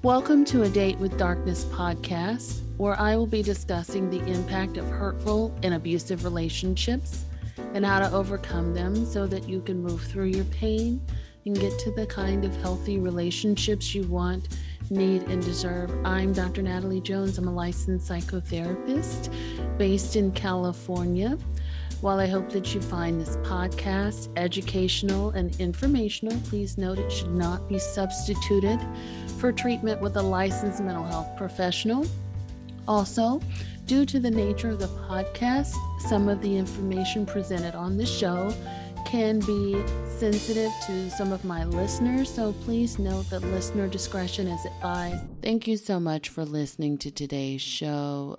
Welcome to A Date with Darkness podcast, where I will be discussing the impact of hurtful and abusive relationships and how to overcome them so that you can move through your pain and get to the kind of healthy relationships you want, need, and deserve. I'm Dr. Natalie Jones. I'm a licensed psychotherapist based in California. While I hope that you find this podcast educational and informational, please note it should not be substituted for treatment with a licensed mental health professional. Also, due to the nature of the podcast, some of the information presented on the show can be sensitive to some of my listeners, so please note that listener discretion is advised. Thank you so much for listening to today's show.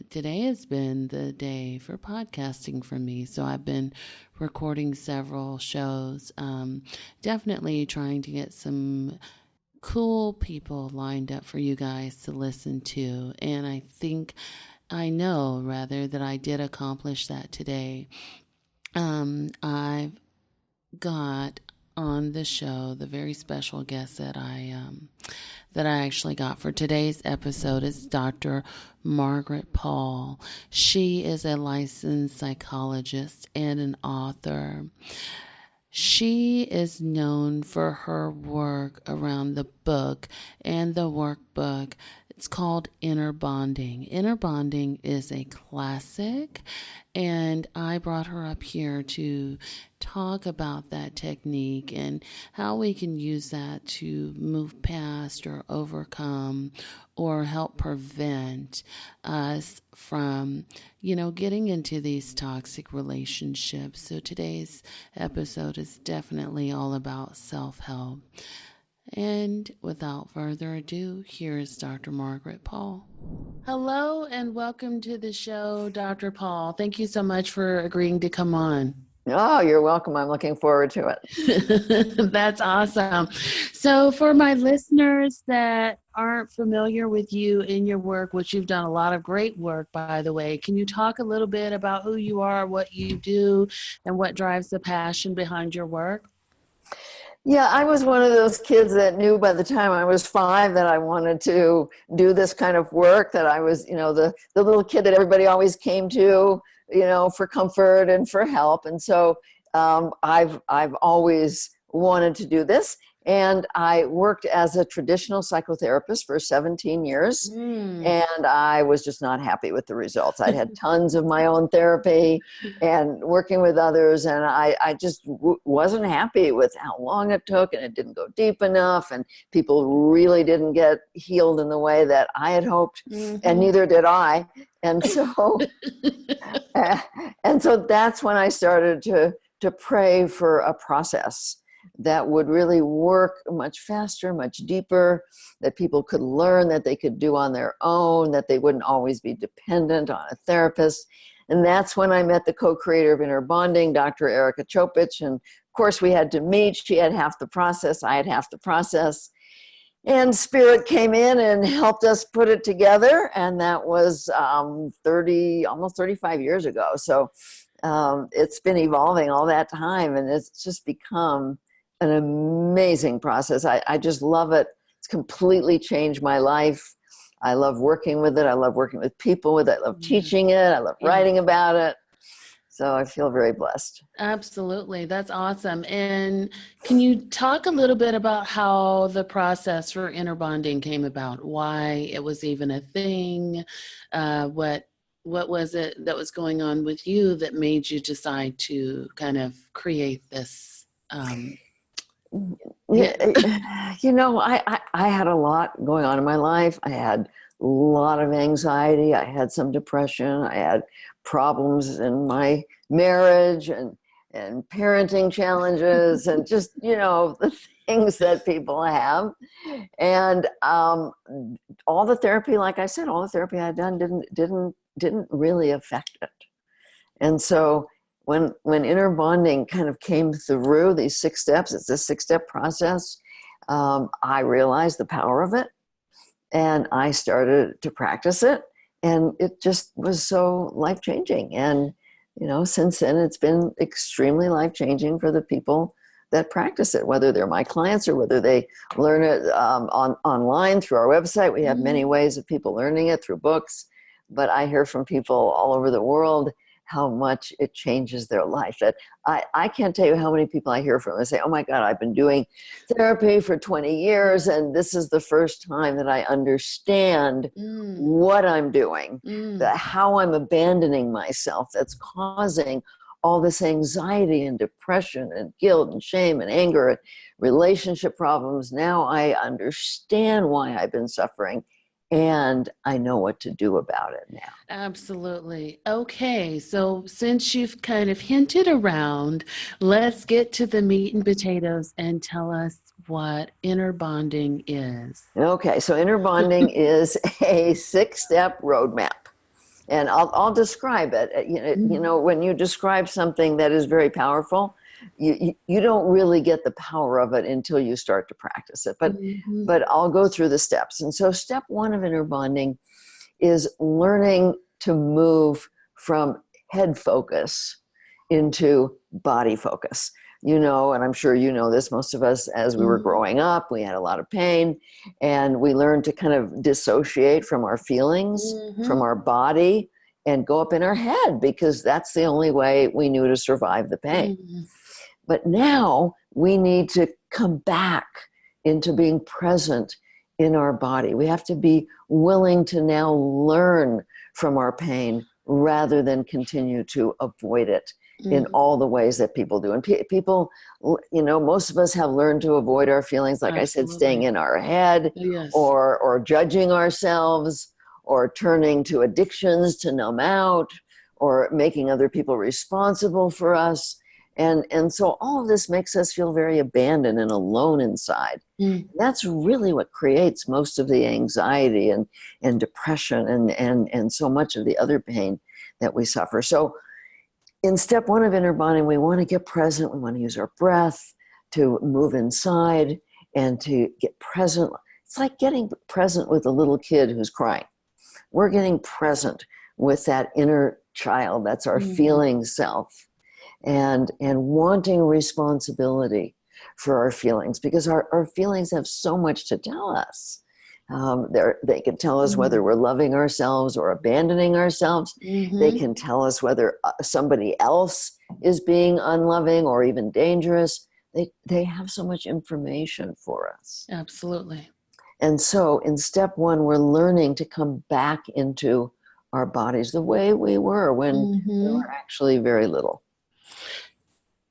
Today has been the day for podcasting for me, so I've been recording several shows, definitely trying to get some cool people lined up for you guys to listen to, and I know that I did accomplish that today. I've got on the show the very special guest that I actually got for today's episode is Dr. Margaret Paul. She is a licensed psychologist and an author. She is known for her work around the book and the workbook. It's called Inner Bonding. Inner Bonding is a classic, and I brought her up here to talk about that technique and how we can use that to move past or overcome or help prevent us from, getting into these toxic relationships. So today's episode is definitely all about self-help. And without further ado, here is Dr. Margaret Paul. Hello and welcome to the show, Dr. Paul. Thank you so much for agreeing to come on. Oh, you're welcome. I'm looking forward to it. That's awesome. So for my listeners that aren't familiar with you and your work, which you've done a lot of great work, by the way, can you talk a little bit about who you are, what you do, and what drives the passion behind your work? Yeah, I was one of those kids that knew by the time I was 5 that I wanted to do this kind of work, that I was, the little kid that everybody always came to, for comfort and for help. And so I've always wanted to do this. And I worked as a traditional psychotherapist for 17 years, and I was just not happy with the results. I had tons of my own therapy and working with others, and I just wasn't happy with how long it took, and it didn't go deep enough, and people really didn't get healed in the way that I had hoped, and neither did I. And so, that's when I started to pray for a process that would really work much faster, much deeper, that people could learn, that they could do on their own, that they wouldn't always be dependent on a therapist. And that's when I met the co-creator of Inner Bonding, Dr. Erica Chopich. And of course, we had to meet. She had half the process. I had half the process. And Spirit came in and helped us put it together. And that was almost 35 years ago. So it's been evolving all that time. And it's just become an amazing process. I just love it. It's completely changed my life. I love working with it. I love working with people with it. I love teaching it. I love writing about it. So I feel very blessed. Absolutely. That's awesome. And can you talk a little bit about how the process for Inner Bonding came about? Why it was even a thing? What was it that was going on with you that made you decide to kind of create this? I had a lot going on in my life. I had a lot of anxiety. I had some depression. I had problems in my marriage and parenting challenges and just, the things that people have. And all the therapy, like I said, all the therapy I'd done didn't really affect it. And so when Inner Bonding kind of came through these 6 steps, it's a 6-step process, I realized the power of it, and I started to practice it, and it just was so life-changing. And, since then, it's been extremely life-changing for the people that practice it, whether they're my clients or whether they learn it online through our website. We have many ways of people learning it through books, but I hear from people all over the world how much it changes their life. That I can't tell you how many people I hear from and say, oh my God, I've been doing therapy for 20 years and this is the first time that I understand what I'm doing, how I'm abandoning myself that's causing all this anxiety and depression and guilt and shame and anger and relationship problems. Now I understand why I've been suffering and I know what to do about it now. Absolutely. Okay, so since you've kind of hinted around, let's get to the meat and potatoes and tell us what inner bonding is. Okay, so inner bonding is a 6-step roadmap. And I'll describe it. You know, when you describe something that is very powerful, you don't really get the power of it until you start to practice it. But I'll go through the steps. And so step 1 of inner bonding is learning to move from head focus into body focus. You know, and I'm sure you know this, most of us, as we were growing up, we had a lot of pain and we learned to kind of dissociate from our feelings, from our body, and go up in our head because that's the only way we knew to survive the pain. But now we need to come back into being present in our body. We have to be willing to now learn from our pain rather than continue to avoid it in all the ways that people do. And people, you know, most of us have learned to avoid our feelings, like I said, staying in our head, or judging ourselves, or turning to addictions to numb out, or making other people responsible for us. And so all of this makes us feel very abandoned and alone inside. That's really what creates most of the anxiety and depression and so much of the other pain that we suffer. So in step 1 of inner bonding, we want to get present. We want to use our breath to move inside and to get present. It's like getting present with a little kid who's crying. We're getting present with that inner child. That's our feeling self. And wanting responsibility for our feelings, because our feelings have so much to tell us. They can tell us whether we're loving ourselves or abandoning ourselves. They can tell us whether somebody else is being unloving or even dangerous. They have so much information for us. Absolutely. And so in step 1, we're learning to come back into our bodies the way we were when we were actually very little.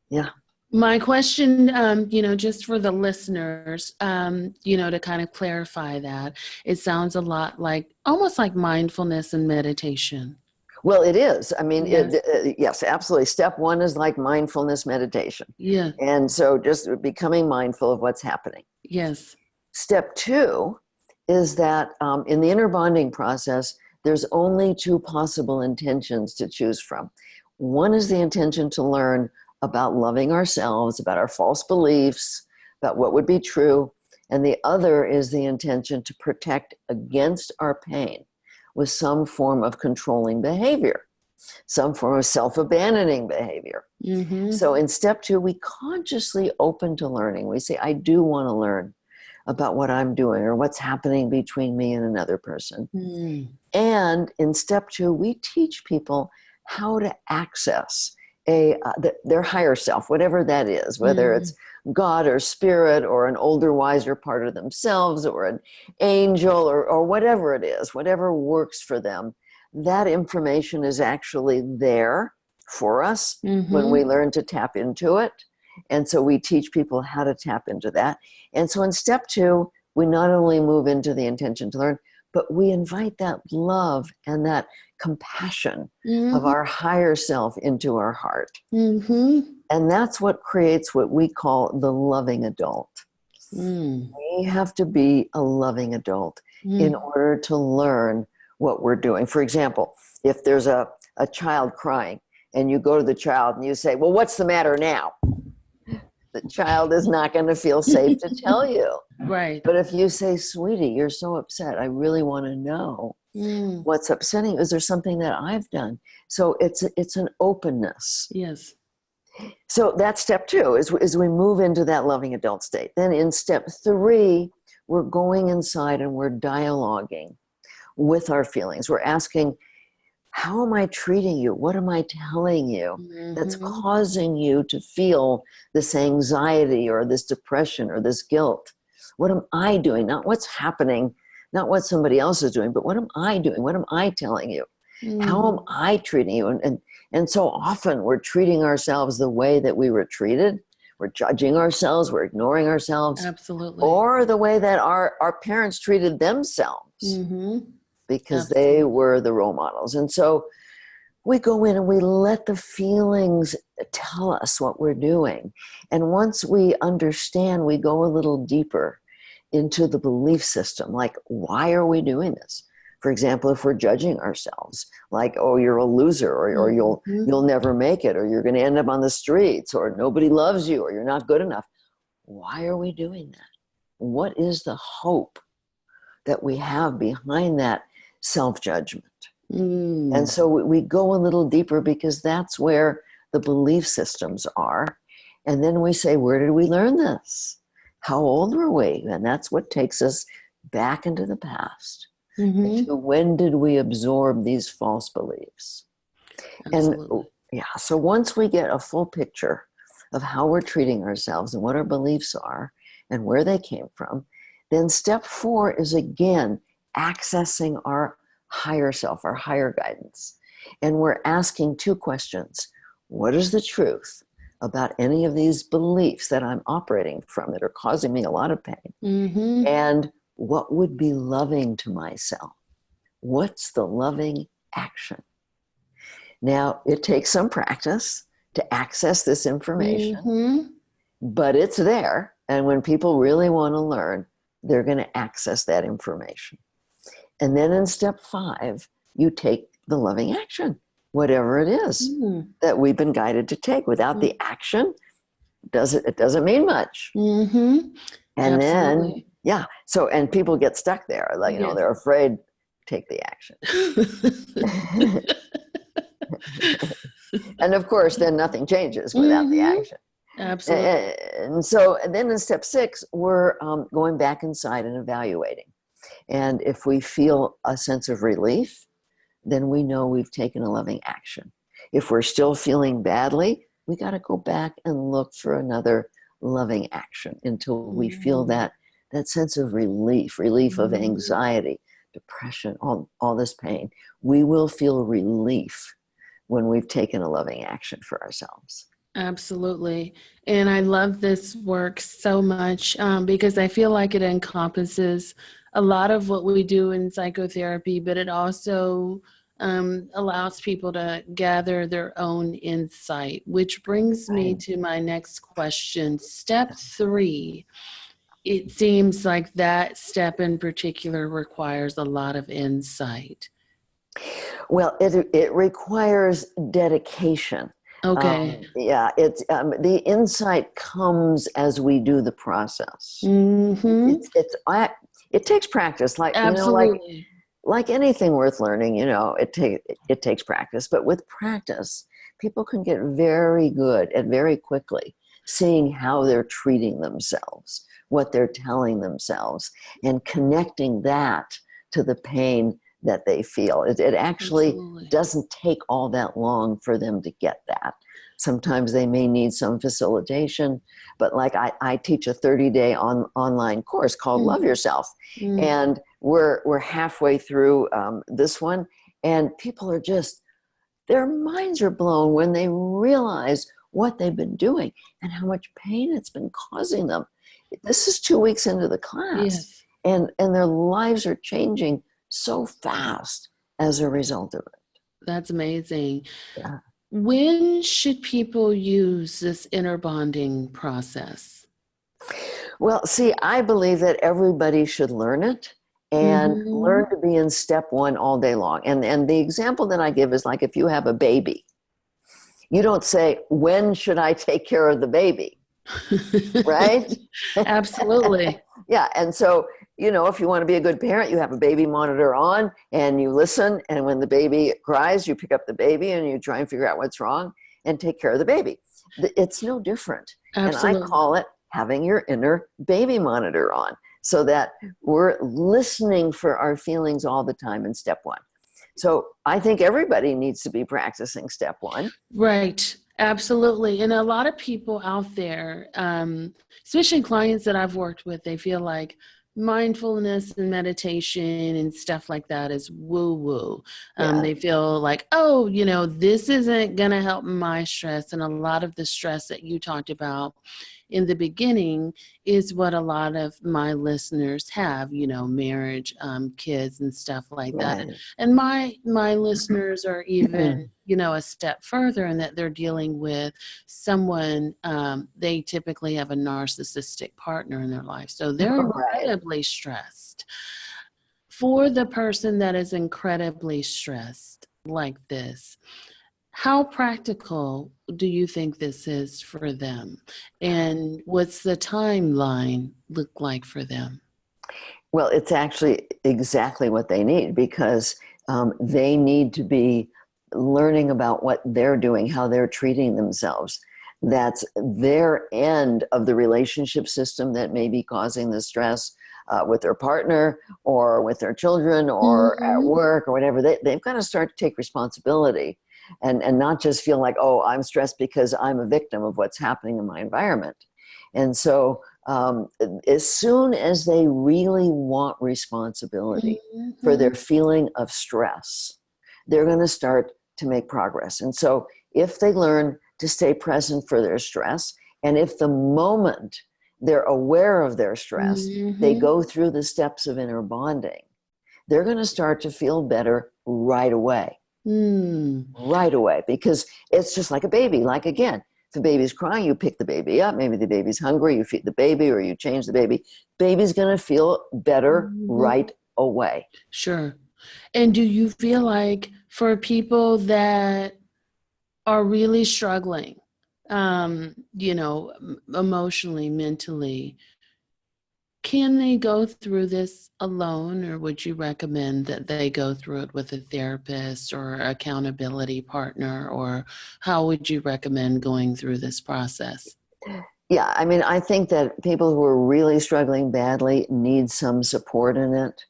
Yeah. My question, you know, just for the listeners, you know, to kind of clarify that, it sounds a lot like, almost like mindfulness and meditation. Well, it is. I mean, yes, absolutely. Step 1 is like mindfulness meditation. Yeah. And so just becoming mindful of what's happening. Yes. Step 2 is that in the inner bonding process, there's only 2 possible intentions to choose from. One is the intention to learn about loving ourselves, about our false beliefs, about what would be true. And the other is the intention to protect against our pain with some form of controlling behavior, some form of self-abandoning behavior. So in step 2, we consciously open to learning. We say, I do want to learn about what I'm doing or what's happening between me and another person. And in step 2, we teach people how to access their higher self, whatever that is, whether it's God or spirit or an older, wiser part of themselves or an angel or whatever it is, whatever works for them. That information is actually there for us when we learn to tap into it. And so we teach people how to tap into that. And so in step 2, we not only move into the intention to learn, but we invite that love and that compassion of our higher self into our heart. And that's what creates what we call the loving adult. We have to be a loving adult in order to learn what we're doing. For example, if there's a child crying and you go to the child and you say, well, what's the matter now? The child is not going to feel safe to tell you. Right. But if you say, sweetie, you're so upset, I really want to know what's upsetting you. Is there something that I've done? So it's an openness. Yes. So that's step 2, is we move into that loving adult state. Then in step 3, we're going inside and we're dialoguing with our feelings. We're asking, how am I treating you? What am I telling you that's causing you to feel this anxiety or this depression or this guilt? What am I doing? Not what's happening, not what somebody else is doing, but what am I doing? What am I telling you? How am I treating you? And so often we're treating ourselves the way that we were treated. We're judging ourselves, we're ignoring ourselves. Absolutely. Or the way that our parents treated themselves because Absolutely. they were the role models. And so we go in and we let the feelings tell us what we're doing. And once we understand, we go a little deeper into the belief system. Like, why are we doing this? For example, if we're judging ourselves, like, oh, you're a loser, or you'll never make it, or you're going to end up on the streets, or nobody loves you, or you're not good enough. Why are we doing that? What is the hope that we have behind that self-judgment? And so we go a little deeper because that's where the belief systems are. And then we say, where did we learn this? How old were we? And that's what takes us back into the past. Into when did we absorb these false beliefs? Absolutely. And so once we get a full picture of how we're treating ourselves and what our beliefs are and where they came from, then step 4 is again accessing our higher self, our higher guidance. And we're asking 2 questions. What is the truth about any of these beliefs that I'm operating from that are causing me a lot of pain? And what would be loving to myself? What's the loving action? Now, it takes some practice to access this information, but it's there. And when people really want to learn, they're going to access that information. And then in step 5, you take the loving action, whatever it is that we've been guided to take. Without the action, it doesn't mean much. And Absolutely. then, so, and people get stuck there. Like, they're afraid to take the action. And of course, then nothing changes without the action. Absolutely. And so then in step 6, we're going back inside and evaluating. And if we feel a sense of relief, then we know we've taken a loving action. If we're still feeling badly, we got to go back and look for another loving action until we feel that sense of relief of anxiety, depression, all this pain. We will feel relief when we've taken a loving action for ourselves. Absolutely. And I love this work so much because I feel like it encompasses a lot of what we do in psychotherapy, but it also allows people to gather their own insight, which brings me to my next question. Step 3, it seems like that step in particular requires a lot of insight. Well, it requires dedication. Okay. It's the insight comes as we do the process. It takes practice, like Absolutely. like anything worth learning. It takes practice. But with practice, people can get very good at very quickly seeing how they're treating themselves, what they're telling themselves, and connecting that to the pain that they feel. It actually doesn't take all that long for them to get that. Sometimes they may need some facilitation, but like I teach a 30-day online course called Love Yourself. And we're halfway through this one, and people are just, their minds are blown when they realize what they've been doing and how much pain it's been causing them. This is 2 weeks into the class, and their lives are changing so fast as a result of it. That's amazing. Yeah. When should people use this inner bonding process? Well, see, I believe that everybody should learn it and learn to be in step 1 all day long. And the example that I give is like if you have a baby, you don't say, when should I take care of the baby? Right? Absolutely. Yeah. And so, if you want to be a good parent, you have a baby monitor on and you listen. And when the baby cries, you pick up the baby and you try and figure out what's wrong and take care of the baby. It's no different. And I Absolutely. call it having your inner baby monitor on, so that we're listening for our feelings all the time in step one. So I think everybody needs to be practicing step one. Right. Absolutely. And a lot of people out there, especially clients that I've worked with, they feel like mindfulness and meditation and stuff like that is woo woo. Yeah. They feel like, oh, this isn't going to help my stress. And a lot of the stress that you talked about in the beginning is what a lot of my listeners have, marriage, kids and stuff like that. Right. And my listeners are even, a step further in that they're dealing with someone, they typically have a narcissistic partner in their life. So they're Right. incredibly stressed. For the person that is incredibly stressed like this, how practical do you think this is for them? And what's the timeline look like for them? Well, it's actually exactly what they need, because they need to be learning about what they're doing, how they're treating themselves. That's their end of the relationship system that may be causing the stress with their partner or with their children or at Mm-hmm. work or whatever. They've got to start to take responsibility and not just feel like, oh, I'm stressed because I'm a victim of what's happening in my environment. And so as soon as they really want responsibility for Mm-hmm. their feeling of stress, they're going to start to make progress. And so if they learn to stay present for their stress, and if the moment they're aware of their stress, they Mm-hmm. go through the steps of inner bonding, they're going to start to feel better right away. Mm. Right away, because it's just like a baby. Like, again, if the baby's crying, you pick the baby up. Maybe the baby's hungry, you feed the baby, or you change the baby. Baby's going to feel better Mm-hmm. right away. Sure. And do you feel like for people that are really struggling, emotionally, mentally, can they go through this alone, or would you recommend that they go through it with a therapist or accountability partner, or how would you recommend going through this process? Yeah, I mean, I think that people who are really struggling badly need some support in it.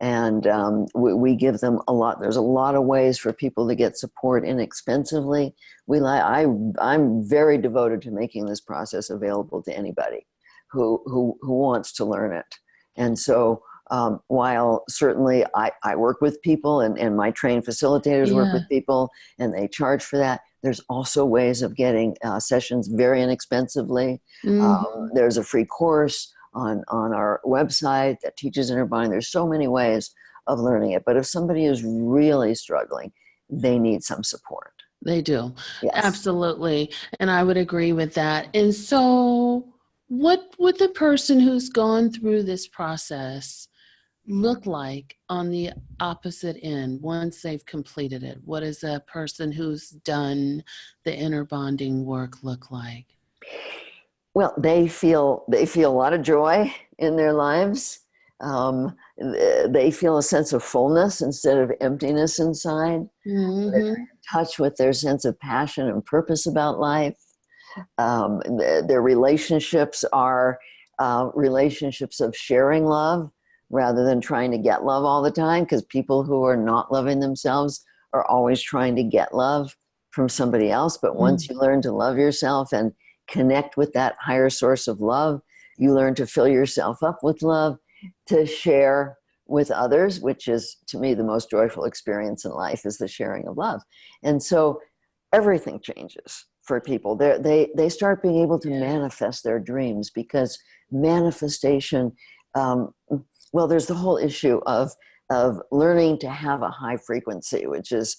And we give them a lot. There's a lot of ways for people to get support inexpensively. I'm very devoted to making this process available to anybody who wants to learn it. And so while certainly I work with people, and my trained facilitators work Yeah. with people, and they charge for that, there's also ways of getting sessions very inexpensively. Mm-hmm. There's a free course on our website that teaches inner bonding. There's so many ways of learning it. But if somebody is really struggling, they need some support. They do. Yes. Absolutely. And I would agree with that. And so, what would the person who's gone through this process look like on the opposite end once they've completed it? What does a person who's done the inner bonding work look like? Well, they feel a lot of joy in their lives. They feel a sense of fullness instead of emptiness inside. They're Mm-hmm. in touch with their sense of passion and purpose about life. Their relationships are relationships of sharing love rather than trying to get love all the time, because people who are not loving themselves are always trying to get love from somebody else. But once you learn to love yourself and connect with that higher source of love, you learn to fill yourself up with love to share with others, which is, to me, the most joyful experience in life, is the sharing of love. And so everything changes for people. They start being able to Yeah. manifest their dreams, because manifestation, well, there's the whole issue of learning to have a high frequency, which is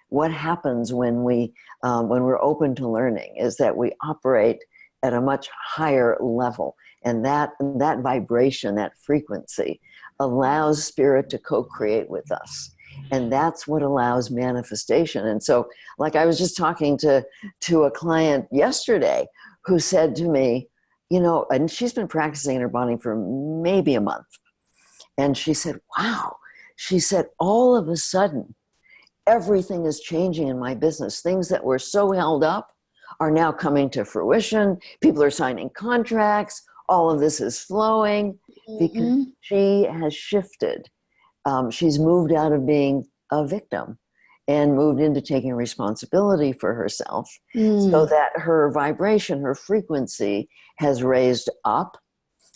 what happens when we're open to learning, is that we operate at a much higher level, and that vibration, that frequency, allows spirit to co-create with us. And that's what allows manifestation. And so, like, I was just talking to a client yesterday who said to me, and she's been practicing inner bonding for maybe a month. And she said, wow, she said, all of a sudden, everything is changing in my business. Things that were so held up are now coming to fruition. People are signing contracts. All of this is flowing because she has shifted. She's moved out of being a victim and moved into taking responsibility for herself so that her vibration, her frequency has raised up,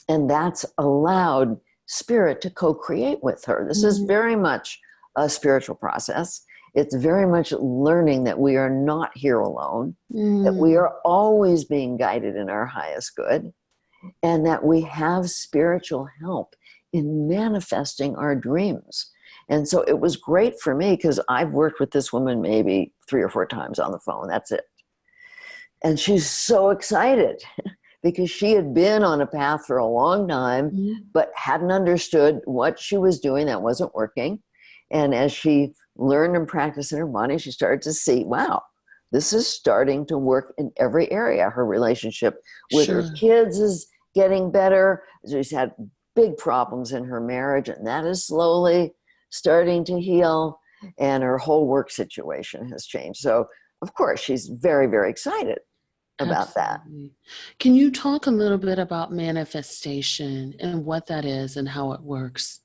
and that's allowed spirit to co-create with her. This is very much a spiritual process. It's very much learning that we are not here alone, that we are always being guided in our highest good, and that we have spiritual help in manifesting our dreams. And so it was great for me because I've worked with this woman maybe 3 or 4 times on the phone. That's it. And she's so excited because she had been on a path for a long time, but hadn't understood what she was doing that wasn't working. And as she learned and practiced in her body, she started to see, wow, this is starting to work in every area. Her relationship with her kids is getting better. She's had big problems in her marriage, and that is slowly starting to heal. And her whole work situation has changed. So, of course, she's very, very excited about that. Can you talk a little bit about manifestation and what that is and how it works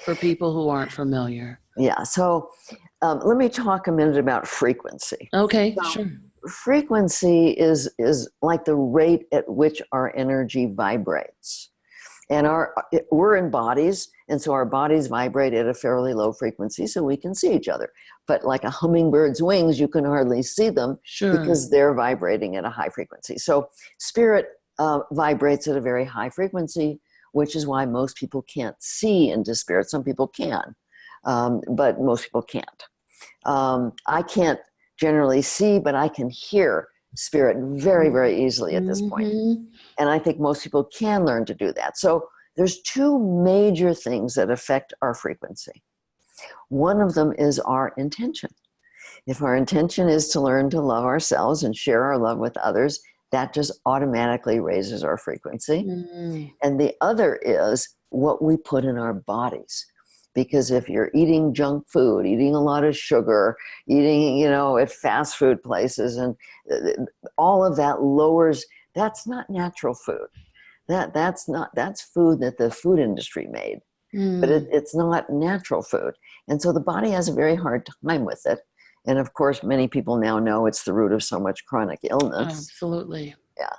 for people who aren't familiar? Yeah, so let me talk a minute about frequency. Okay, sure. Frequency is like the rate at which our energy vibrates. And we're in bodies, and so our bodies vibrate at a fairly low frequency so we can see each other. But like a hummingbird's wings, you can hardly see them because they're vibrating at a high frequency. So spirit vibrates at a very high frequency, which is why most people can't see into spirit. Some people can, but most people can't. I can't generally see, but I can hear spirit very, very easily at this point. And I think most people can learn to do that. So there's 2 major things that affect our frequency. One of them is our intention. If our intention is to learn to love ourselves and share our love with others, that just automatically raises our frequency. And the other is what we put in our bodies. Because if you're eating junk food, eating a lot of sugar, eating, at fast food places, and all of that lowers, that's not natural food. That's food that the food industry made, but it's not natural food. And so the body has a very hard time with it. And of course, many people now know it's the root of so much chronic illness. Absolutely. Yeah.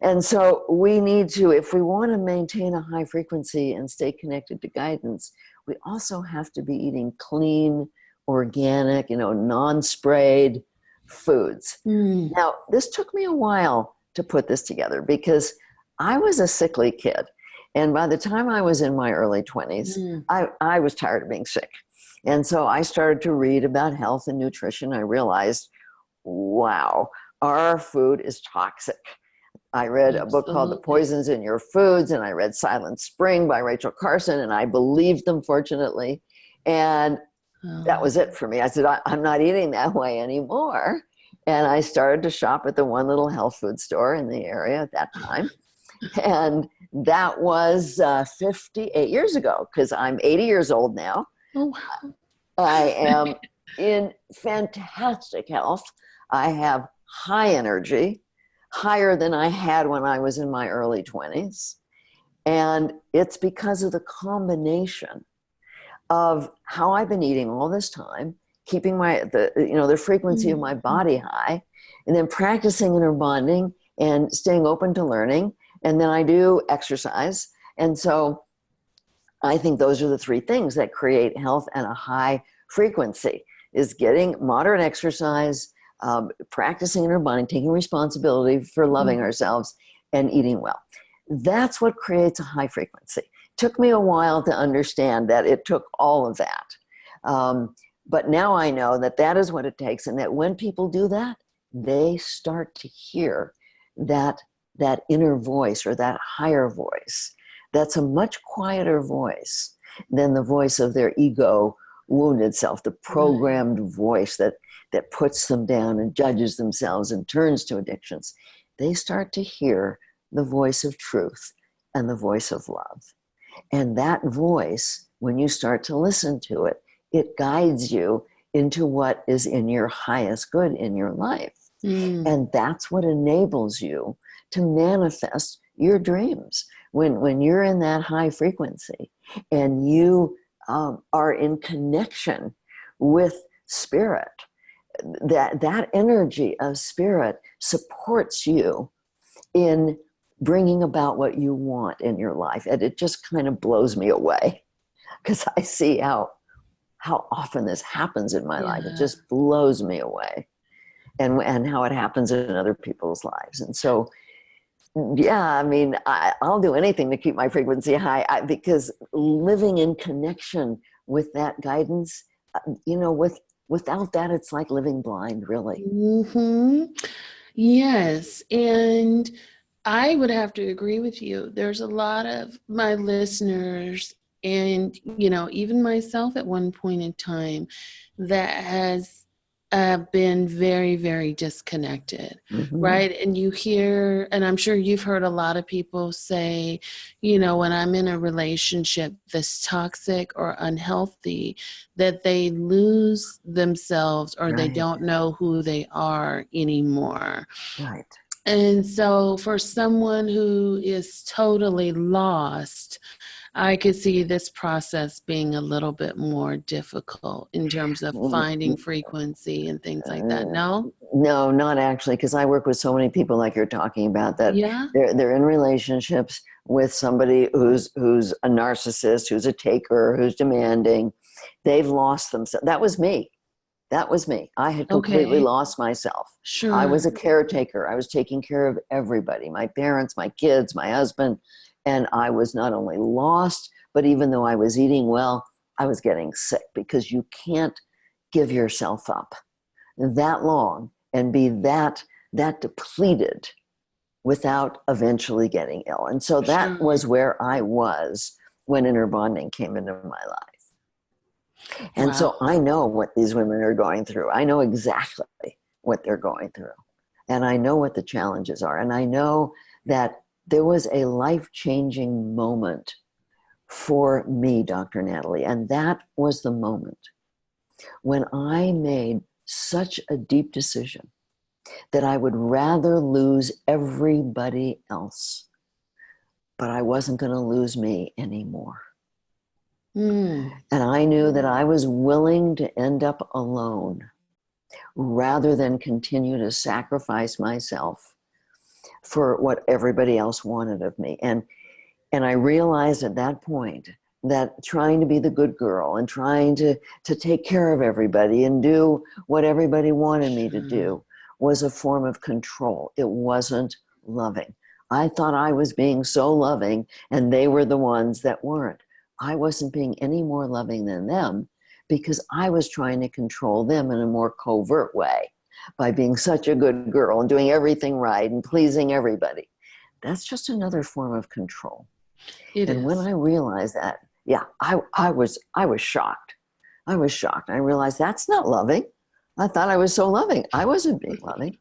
And so we need to, if we want to maintain a high frequency and stay connected to guidance, we also have to be eating clean, organic, non-sprayed foods. Now, this took me a while to put this together because I was a sickly kid. And by the time I was in my early 20s, I was tired of being sick. And so I started to read about health and nutrition. I realized, wow, our food is toxic. I read a book called The Poisons in Your Foods, and I read Silent Spring by Rachel Carson, and I believed them, fortunately. And that was it for me. I said, I'm not eating that way anymore. And I started to shop at the one little health food store in the area at that time. And that was 58 years ago, because I'm 80 years old now. Oh, wow. I am in fantastic health. I have high energy, higher than I had when I was in my early 20s. And it's because of the combination of how I've been eating all this time, keeping the frequency of my body high, and then practicing inner bonding and staying open to learning. And then I do exercise. And so I think those are the 3 things that create health and a high frequency, is getting moderate exercise, practicing inner bonding, taking responsibility for loving ourselves, and eating well. That's what creates a high frequency. Took me a while to understand that it took all of that. But now I know that that is what it takes, and that when people do that, they start to hear that inner voice, or that higher voice. That's a much quieter voice than the voice of their ego wounded self, the programmed voice that puts them down and judges themselves and turns to addictions. They start to hear the voice of truth and the voice of love. And that voice, when you start to listen to it, it guides you into what is in your highest good in your life. Mm. And that's what enables you to manifest your dreams. When you're in that high frequency and you are in connection with spirit, that energy of spirit supports you in bringing about what you want in your life. And it just kind of blows me away because I see how often this happens in my life. It Yeah. just blows me away. And how it happens in other people's lives. And so, yeah, I mean, I'll do anything to keep my frequency high because living in connection with that guidance, without that, it's like living blind, really. Hmm. Yes. And I would have to agree with you. There's a lot of my listeners and, even myself at one point in time that has been very, very disconnected, Mm-hmm. right? And you hear, and I'm sure you've heard a lot of people say, when I'm in a relationship that's toxic or unhealthy, that they lose themselves or they Right, don't know who they are anymore. right. And so for someone who is totally lost, I could see this process being a little bit more difficult in terms of finding frequency and things like that. No? No, not actually, because I work with so many people like you're talking about that Yeah? they're in relationships with somebody who's a narcissist, who's a taker, who's demanding. They've lost themselves. That was me. That was me. I had completely Okay. lost myself. I Sure. was a caretaker. I was taking care of everybody, my parents, my kids, my husband. And I was not only lost, but even though I was eating well, I was getting sick because you can't give yourself up that long and be that depleted without eventually getting ill. And so that Sure. was where I was when inner bonding came into my life. And Wow. so I know what these women are going through. I know exactly what they're going through. And I know what the challenges are. And I know that there was a life-changing moment for me, Dr. Natalie. And that was the moment when I made such a deep decision that I would rather lose everybody else, but I wasn't going to lose me anymore. Mm. And I knew that I was willing to end up alone rather than continue to sacrifice myself for what everybody else wanted of me. And I realized at that point that trying to be the good girl and trying to take care of everybody and do what everybody wanted me to Sure. do was a form of control. It wasn't loving. I thought I was being so loving and they were the ones that weren't. I wasn't being any more loving than them because I was trying to control them in a more covert way by being such a good girl and doing everything right and pleasing everybody. That's just another form of control. It And when is. I realized that, yeah, I was shocked. I was shocked. I realized that's not loving. I thought I was so loving. I wasn't being loving.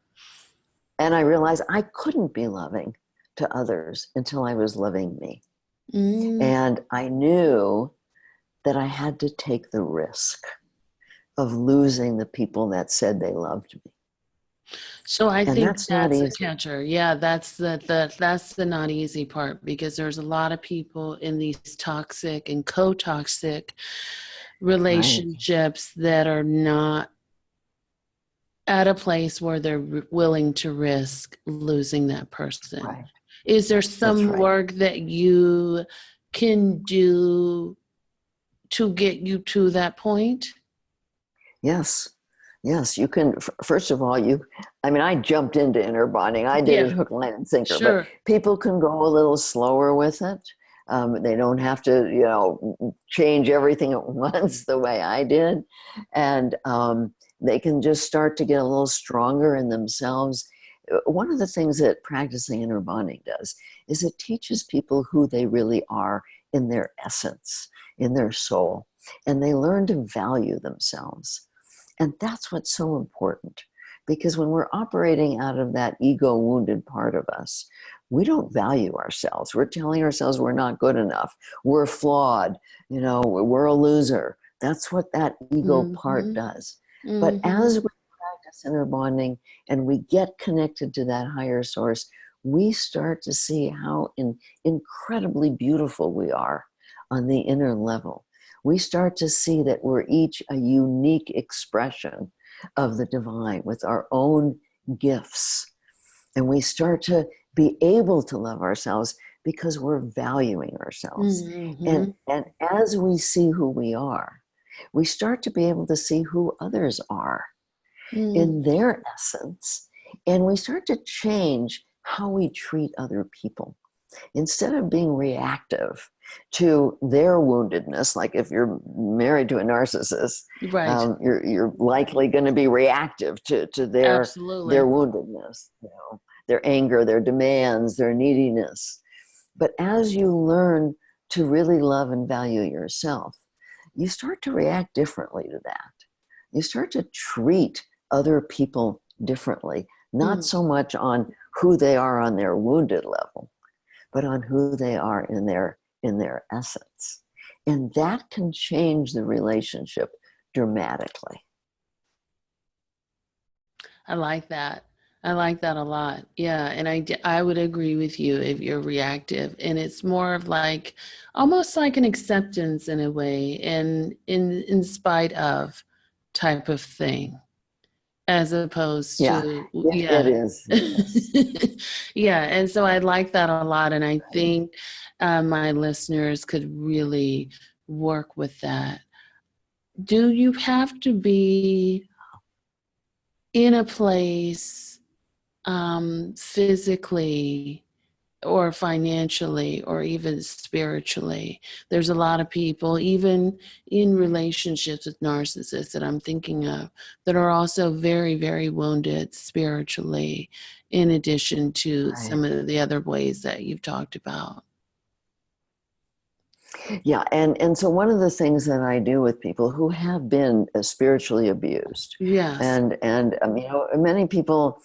And I realized I couldn't be loving to others until I was loving me. Mm. And I knew that I had to take the risk of losing the people that said they loved me. So I And think that's not that's the easy. catcher. Yeah, that's the not easy part because there's a lot of people in these toxic and co-toxic Right, relationships that are not at a place where they're willing to risk losing that person. right. Is there That's some right. work that you can do to get you to that point? Yes. Yes, you can. First of all, I jumped into inner bonding. I did Yeah, it hook, line, and sinker, but sure. people can go a little slower with it. They don't have to, change everything at once the way I did. And they can just start to get a little stronger in themselves. One of the things that practicing inner bonding does is it teaches people who they really are in their essence, in their soul, and they learn to value themselves. And that's what's so important because when we're operating out of that ego wounded part of us, we don't value ourselves. We're telling ourselves we're not good enough. We're flawed. We're a loser. That's what that ego part Mm-hmm. does. But Mm-hmm. as we this inner bonding and we get connected to that higher source, we start to see how incredibly beautiful we are on the inner level. We start to see that we're each a unique expression of the divine with our own gifts. And we start to be able to love ourselves because we're valuing ourselves. Mm-hmm. And as we see who we are, we start to be able to see who others are in their essence. And we start to change how we treat other people. Instead of being reactive to their woundedness, like if you're married to a narcissist, Right. you're likely going to be reactive to their Absolutely. woundedness, their anger, their demands, their neediness. But as you learn to really love and value yourself, you start to react differently to that. You start to treat other people differently, not so much on who they are on their wounded level, but on who they are in their essence. And that can change the relationship dramatically. I like that. I like that a lot. Yeah. And I would agree with you if you're reactive. And it's more of like almost like an acceptance in a way, and in spite of type of thing, as opposed Yeah, to, it yeah. is. Yes. Yeah. And so I like that a lot. And I think my listeners could really work with that. Do you have to be in a place physically or financially or even spiritually? There's a lot of people, even in relationships with narcissists that I'm thinking of, that are also very, very wounded spiritually, in addition to Right. some of the other ways that you've talked about. Yeah, and so one of the things that I do with people who have been spiritually abused, Yes. and many people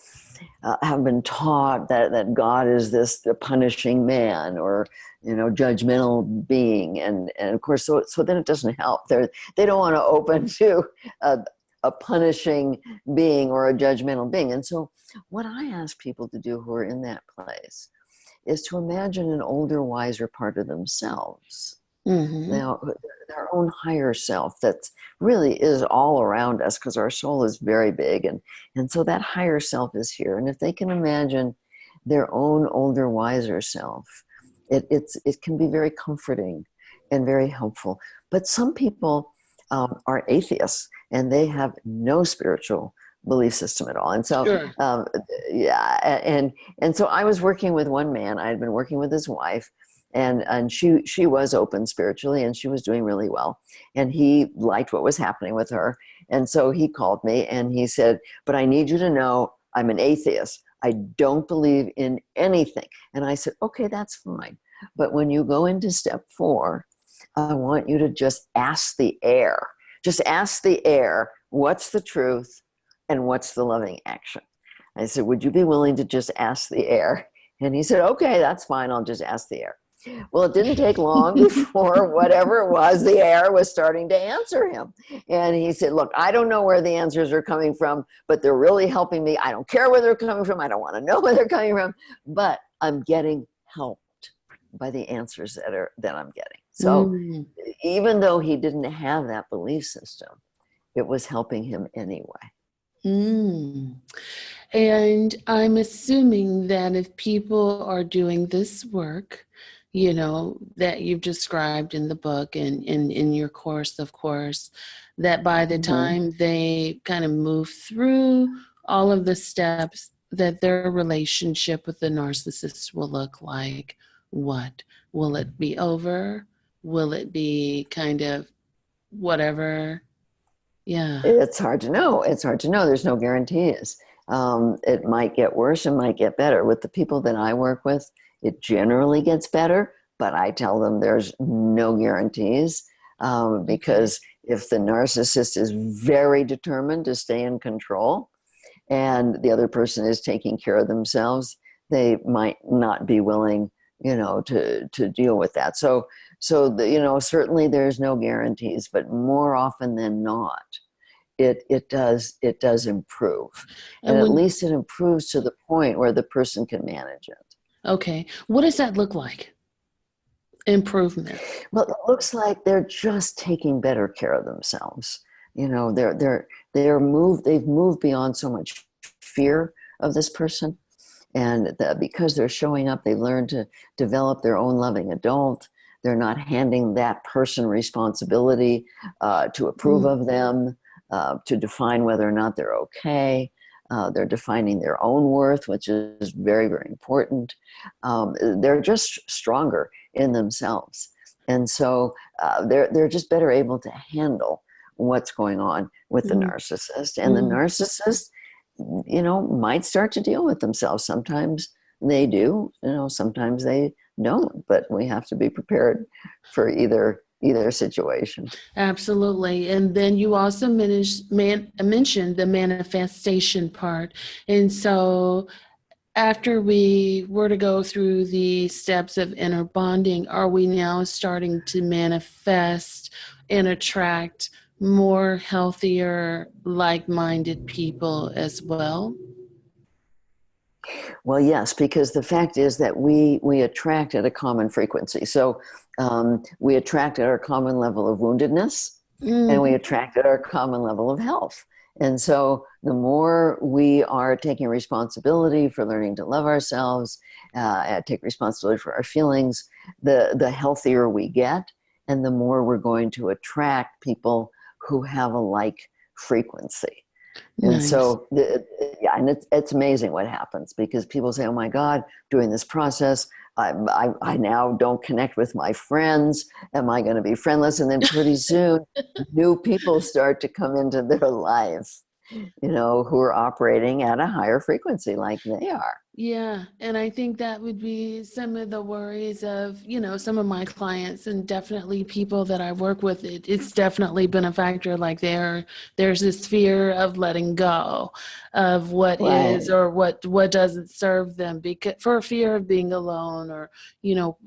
have been taught that God is the punishing man or judgmental being, and of course so then it doesn't help. They don't want to open to a punishing being or a judgmental being. And so what I ask people to do who are in that place is to imagine an older, wiser part of themselves. Mm-hmm. Now, their own higher self that really is all around us, because our soul is very big. And so that higher self is here. And if they can imagine their own older, wiser self, it can be very comforting and very helpful. But some people are atheists and they have no spiritual belief system at all. And so, Sure. yeah, and so I was working with one man. I had been working with his wife, and she was open spiritually, and she was doing really well, and he liked what was happening with her. And so he called me and he said, but I need you to know I'm an atheist. I don't believe in anything. And I said, okay, that's fine. But when you go into step 4, I want you to just ask the air. Just ask the air, what's the truth and what's the loving action? I said, would you be willing to just ask the air? And he said, okay, that's fine. I'll just ask the air. Well, it didn't take long before whatever it was, the air was starting to answer him. And he said, look, I don't know where the answers are coming from, but they're really helping me. I don't care where they're coming from. I don't want to know where they're coming from, but I'm getting helped by the answers that I'm getting. So even though he didn't have that belief system, it was helping him anyway. Mm. And I'm assuming that if people are doing this work, that you've described in the book and in your course, of course, that by the time they kind of move through all of the steps, that their relationship with the narcissist will look like what? Will it be over? Will it be kind of whatever? Yeah. It's hard to know. It's hard to know. There's no guarantees. It might get worse. It might get better. With the people that I work with, it generally gets better, but I tell them there's no guarantees because if the narcissist is very determined to stay in control and the other person is taking care of themselves, they might not be willing, to deal with that. So certainly there's no guarantees, but more often than not, it does improve, and And at when, least it improves to the point where the person can manage it. okay, what does that look like? Improvement. Well, it looks like they're just taking better care of themselves. You know, they've moved beyond so much fear of this person, and because they're showing up, they've learned to develop their own loving adult. They're not handing that person responsibility to approve Mm, of them, to define whether or not they're okay. They're defining their own worth, which is very, very important. They're just stronger in themselves. And so they're just better able to handle what's going on with the mm, narcissist. And the mm. narcissist, might start to deal with themselves. Sometimes they do, sometimes they don't, but we have to be prepared for either situation. Absolutely. And then you also mentioned the manifestation part. And so after we were to go through the steps of inner bonding, are we now starting to manifest and attract more healthier, like-minded people as well? Well, yes, because the fact is that we attract at a common frequency. So we attract at our common level of woundedness, and we Mhm. attract at our common level of health. And so the more we are taking responsibility for learning to love ourselves, and take responsibility for our feelings, the healthier we get, and the more we're going to attract people who have a like frequency. And Nice. so, yeah, and it's amazing what happens, because people say, "Oh my God, doing this process, I now don't connect with my friends. Am I going to be friendless?" And then pretty soon, new people start to come into their life, who are operating at a higher frequency like they are. Yeah, and I think that would be some of the worries of, some of my clients and definitely people that I work with. It's definitely been a factor. Like there's this fear of letting go of what is Right. or what doesn't serve them because for fear of being alone or,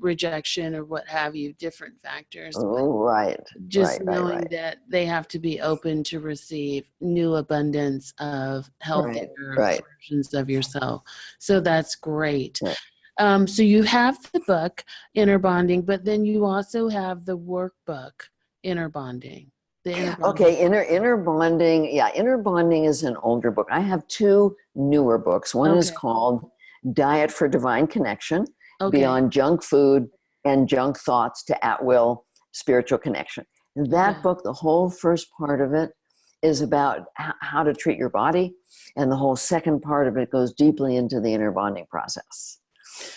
rejection or what have you, different factors. But Oh, right. just Right. Right. knowing Right. that they have to be open to receive new abundance of Right. healthier Right. versions of yourself. So that's great. Right. So you have the book, Inner Bonding, but then you also have the workbook, Inner Bonding, the Inner Bonding. Okay, inner bonding. Yeah, inner bonding is an older book. I have two newer books. One is Okay. called Diet for Divine Connection: Okay. Beyond Junk Food and Junk Thoughts to At Will Spiritual Connection. Okay. That book, the whole first part of it is about how to treat your body, and the whole second part of it goes deeply into the inner bonding process.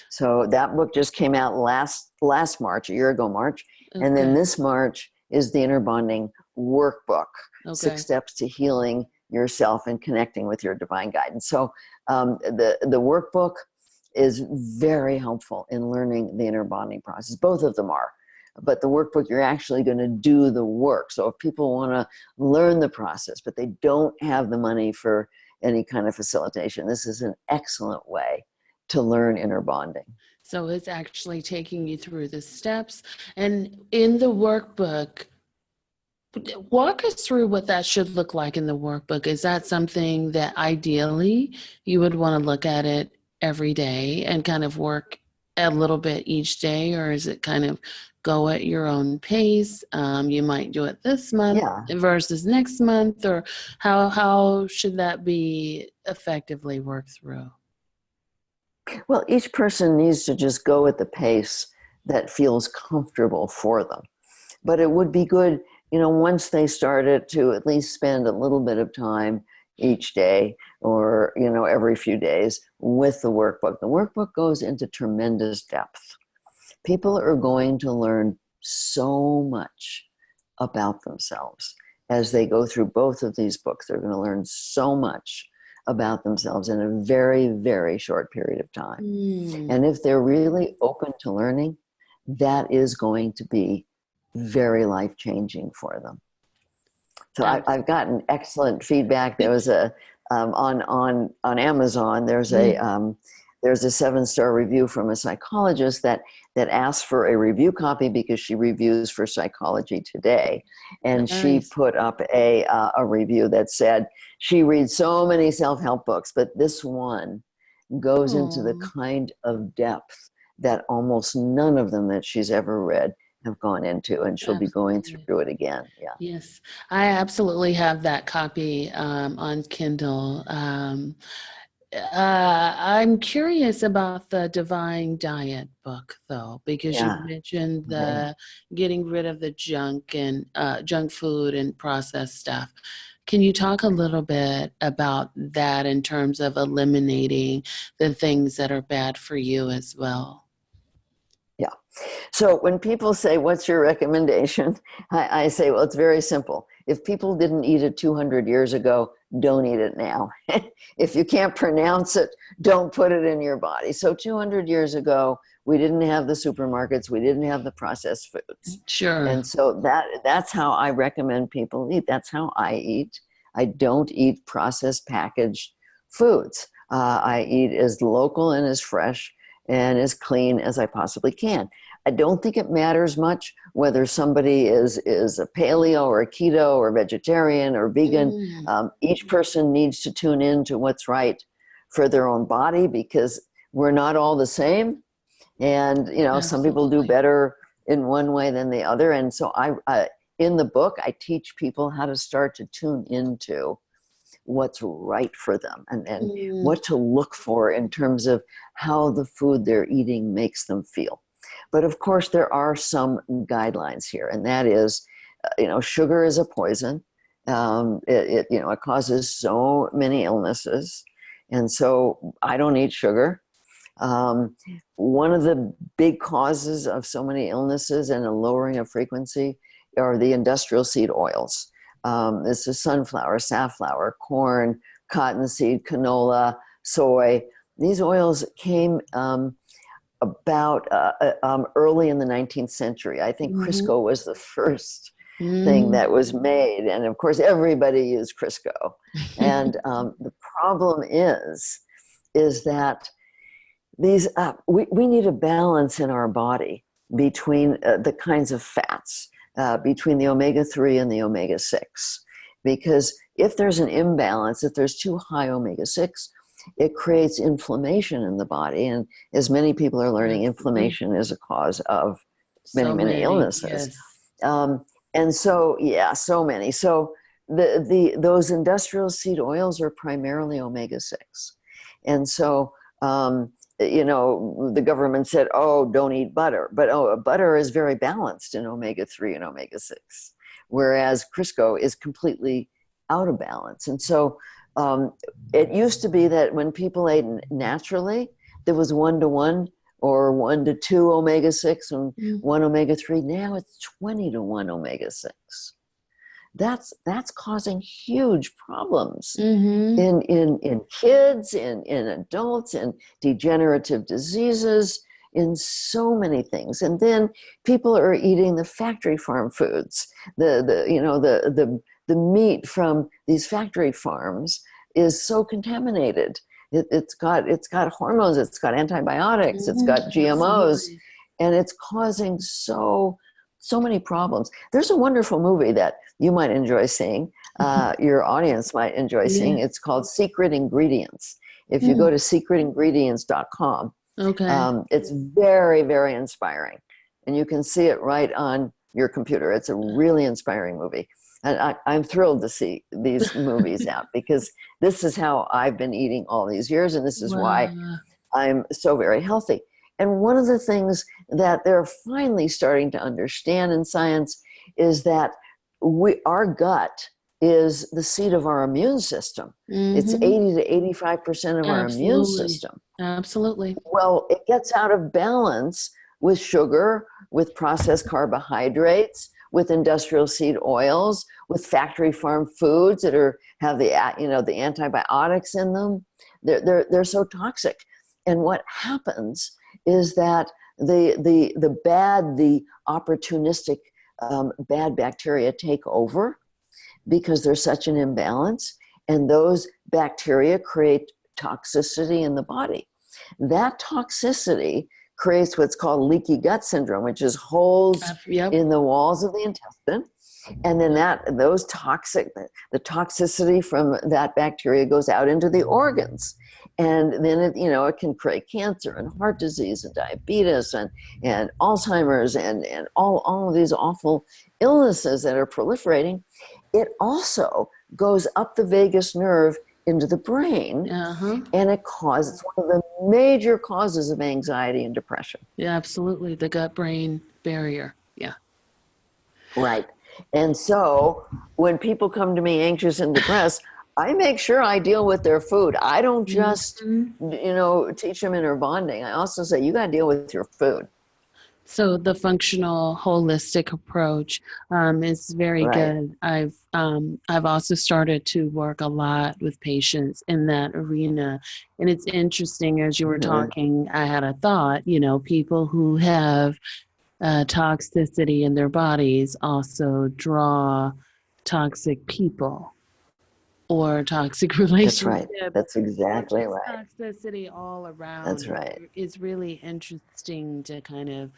So that book just came out last March, a year ago March, and then Okay. this March is the inner bonding workbook, Six Okay. Steps to Healing Yourself and Connecting with Your Divine Guidance. So the workbook is very helpful in learning the inner bonding process. Both of them are. But the workbook, you're actually going to do the work. So if people want to learn the process, but they don't have the money for any kind of facilitation, this is an excellent way to learn inner bonding. So it's actually taking you through the steps. And in the workbook, walk us through what that should look like in the workbook. Is that something that ideally you would want to look at it every day and kind of work a little bit each day, or is it kind of go at your own pace? You might do it this month Yeah. versus next month, or how should that be effectively worked through? Well, each person needs to just go at the pace that feels comfortable for them. But it would be good, once they started, to at least spend a little bit of time each day, or, every few days with the workbook. The workbook goes into tremendous depth. People are going to learn so much about themselves as they go through both of these books. They're going to learn so much about themselves in a very, very short period of time. Hmm. And if they're really open to learning, that is going to be very life-changing for them. So I've gotten excellent feedback. There was on Amazon. There's Mm. there's a 7-star review from a psychologist that asked for a review copy because she reviews for Psychology Today. And she Nice. put up a review that said she reads so many self-help books, but this one goes into the Oh, kind of depth that almost none of them that she's ever read have gone into, and she'll be going absolutely. through it again. Yeah. Yes, I absolutely have that copy on Kindle. I'm curious about the Divine Diet book, though, because you Yeah. mentioned Okay. the getting rid of the junk and junk food and processed stuff. Can you talk a little bit about that in terms of eliminating the things that are bad for you as well? Yeah. So when people say, what's your recommendation? I say, well, it's very simple. If people didn't eat it 200 years ago, don't eat it now. If you can't pronounce it, don't put it in your body. So 200 years ago, we didn't have the supermarkets. We didn't have the processed foods. Sure. And so that's how I recommend people eat. That's how I eat. I don't eat processed packaged foods. I eat as local and as fresh and as clean as I possibly can. I don't think it matters much whether somebody is a paleo or a keto or vegetarian or vegan. Mm, Each person needs to tune in to what's right for their own body, because we're not all the same. And, some people do absolutely. better in one way than the other. And so in the book, I teach people how to start to tune into what's right for them, and Mm, what to look for in terms of how the food they're eating makes them feel. But of course, there are some guidelines here, and that is, sugar is a poison. It causes so many illnesses, and so I don't eat sugar. One of the big causes of so many illnesses and a lowering of frequency are the industrial seed oils. This is sunflower, safflower, corn, cottonseed, canola, soy. These oils came about early in the 19th century. I think mhm, Crisco was the first thing mm. that was made. And of course, everybody used Crisco. And the problem is that these we need a balance in our body between the kinds of fats, between the omega-3 and the omega-6, because if there's an imbalance, if there's too high omega-6, it creates inflammation in the body, and as many people are learning, Absolutely. inflammation is a cause of many, So many many, illnesses. yes. And so, yeah, so many. So those industrial seed oils are primarily omega-6, and so the government said, oh, don't eat butter. But butter is very balanced in omega-3 and omega-6, whereas Crisco is completely out of balance. And so it used to be that when people ate naturally, there was 1-to-1 or 1-to-2 omega-6 and Mm, 1 omega-3. Now it's 20-to-1 omega-6. That's causing huge problems mhm. in kids, in adults, in degenerative diseases, in so many things. And then people are eating the factory farm foods. The meat from these factory farms is so contaminated. It's got hormones, it's got antibiotics, it's Mhm, got GMOs, absolutely. and it's causing so many problems. There's a wonderful movie that you might enjoy seeing, your audience might enjoy Yeah. seeing. It's called Secret Ingredients. If you go Mm, to secretingredients.com, okay. it's very, very inspiring. And you can see it right on your computer. It's a really inspiring movie. And I'm thrilled to see these movies out, because this is how I've been eating all these years. And this is why Wow. I'm so very healthy. And one of the things that they're finally starting to understand in science is that our gut is the seat of our immune system. It's Mhm. 80 to 85% of our immune Absolutely. system. Absolutely. Well, it gets out of balance with sugar, with processed carbohydrates, with industrial seed oils, with factory farm foods that have the antibiotics in them. They're so toxic. And what happens is that the opportunistic bad bacteria take over, because there's such an imbalance, and those bacteria create toxicity in the body. That toxicity creates what's called leaky gut syndrome, which is holes Yep. in the walls of the intestine. And then the toxicity from that bacteria goes out into the organs. And then it can create cancer and heart disease and diabetes and Alzheimer's and all of these awful illnesses that are proliferating. It also goes up the vagus nerve into the brain, and it's one of the major causes of anxiety and depression. Yeah, absolutely. The gut-brain barrier. Yeah. Right. And so when people come to me anxious and depressed, I make sure I deal with their food. I don't just, teach them inner bonding. I also say, you got to deal with your food. So the functional holistic approach is very good. I've also started to work a lot with patients in that arena. And it's interesting, as you were talking, I had a thought, people who have toxicity in their bodies also draw toxic people or toxic relationships. That's right. That's exactly right. Toxicity all around. That's right. It's really interesting to kind of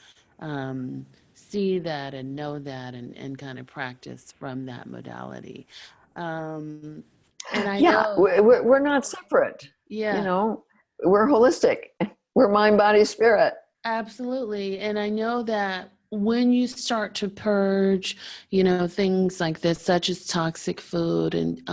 see that and know that and kind of practice from that modality. And I know we're not separate. Yeah. We're holistic. We're mind, body, spirit. Absolutely. And I know that when you start to purge, things like this, such as toxic food and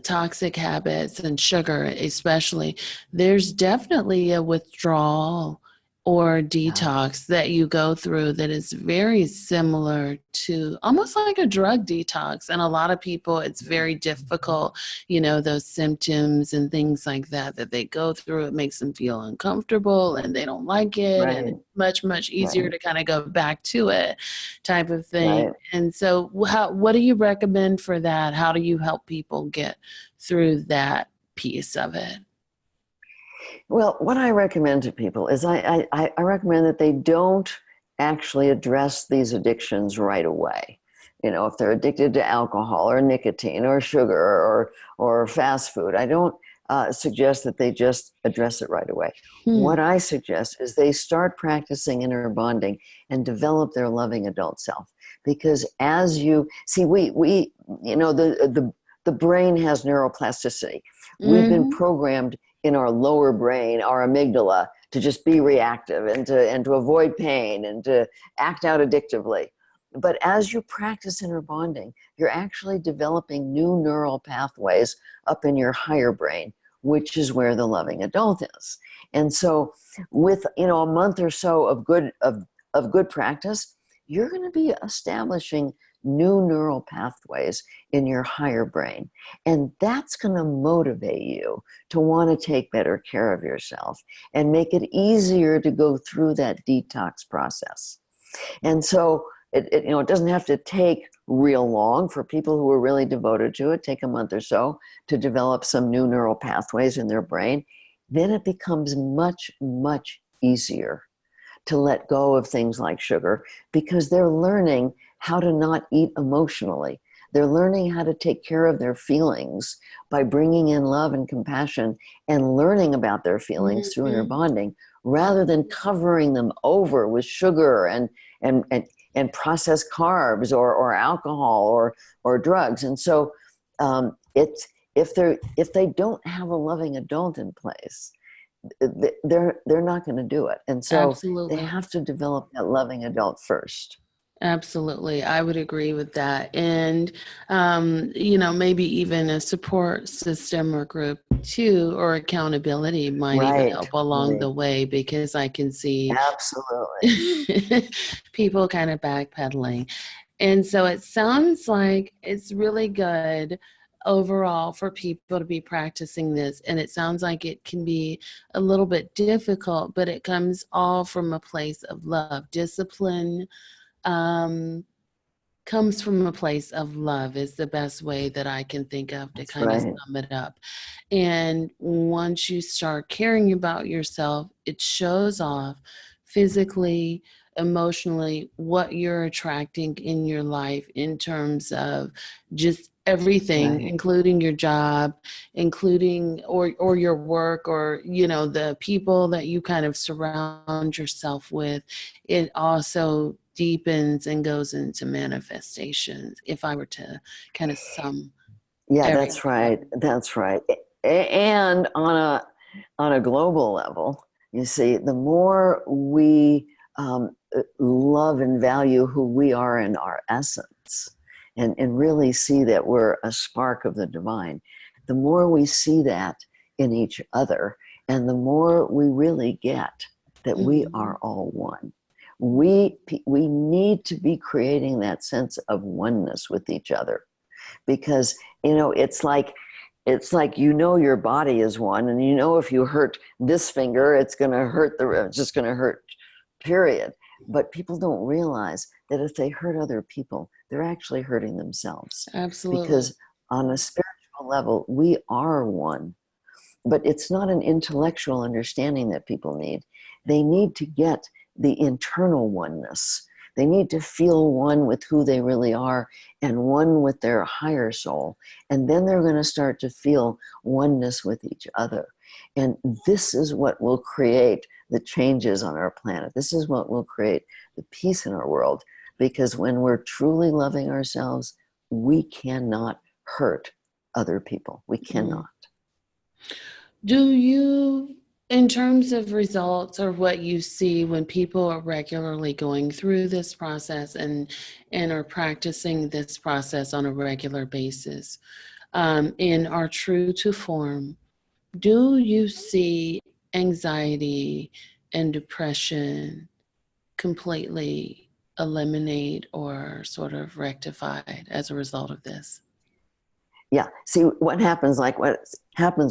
toxic habits and sugar, especially, there's definitely a withdrawal or detox that you go through that is very similar to almost like a drug detox. And a lot of people, it's very difficult, those symptoms and things like that they go through. It makes them feel uncomfortable and they don't like it. Right. And it's much, much easier to kind of go back to it type of thing. Right. And so what do you recommend for that? How do you help people get through that piece of it? Well, what I recommend to people is I recommend that they don't actually address these addictions right away. If they're addicted to alcohol or nicotine or sugar or fast food, I don't suggest that they just address it right away. What I suggest is they start practicing inner bonding and develop their loving adult self. Because as you see, the brain has neuroplasticity. We've been programmed in our lower brain, our amygdala, to just be reactive and to avoid pain and to act out addictively. But as you practice inner bonding, you're actually developing new neural pathways up in your higher brain, which is where the loving adult is. And so with a month or so of good practice, you're going to be establishing new neural pathways in your higher brain. And that's going to motivate you to want to take better care of yourself and make it easier to go through that detox process. And so it doesn't have to take real long. For people who are really devoted to it, take a month or so to develop some new neural pathways in their brain. Then it becomes much, much easier to let go of things like sugar because they're learning how to not eat emotionally. They're learning how to take care of their feelings by bringing in love and compassion and learning about their feelings through inner bonding, rather than covering them over with sugar and processed carbs or alcohol or drugs. And so if they don't have a loving adult in place, they're not going to do it. And so Absolutely. They have to develop that loving adult first. Absolutely. I would agree with that. And, maybe even a support system or group too, or accountability might even help along the way, because I can see Absolutely. people kind of backpedaling. And so it sounds like it's really good overall for people to be practicing this. And it sounds like it can be a little bit difficult, but it comes all from a place of love. Discipline comes from a place of love is the best way that I can think of to kind of sum it up. And once you start caring about yourself, it shows off physically, emotionally what you're attracting in your life in terms of just everything, Right. including your job, including or your work, or the people that you kind of surround yourself with. It also deepens and goes into manifestations, if I were to kind of sum Yeah, that's everything up. right. That's right. And on a global level, you see, the more we love and value who we are in our essence, and really see that we're a spark of the divine, the more we see that in each other, and the more we really get that we are all one. We need to be creating that sense of oneness with each other, because it's like your body is one, and if you hurt this finger, it's just going to hurt, period. But people don't realize that if they hurt other people, they're actually hurting themselves, Absolutely. because on a spiritual level we are one. But it's not an intellectual understanding that people need. They need to get the internal oneness. They need to feel one with who they really are and one with their higher soul. And then they're going to start to feel oneness with each other. And this is what will create the changes on our planet. This is what will create the peace in our world. Because when we're truly loving ourselves, we cannot hurt other people. We cannot. Do you, in terms of results or what you see when people are regularly going through this process and are practicing this process on a regular basis, and are true to form, do you see anxiety and depression completely eliminate or sort of rectified as a result of this? Yeah. See, what happens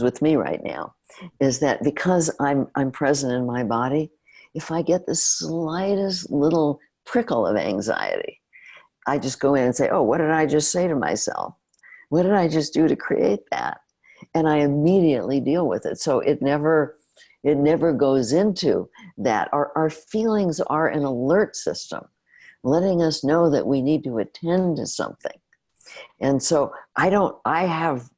with me right now is that because I'm present in my body, if I get the slightest little prickle of anxiety, I just go in and say, "Oh, what did I just say to myself? What did I just do to create that?" And I immediately deal with it. So it never goes into that. Our feelings are an alert system, letting us know that we need to attend to something. And so I have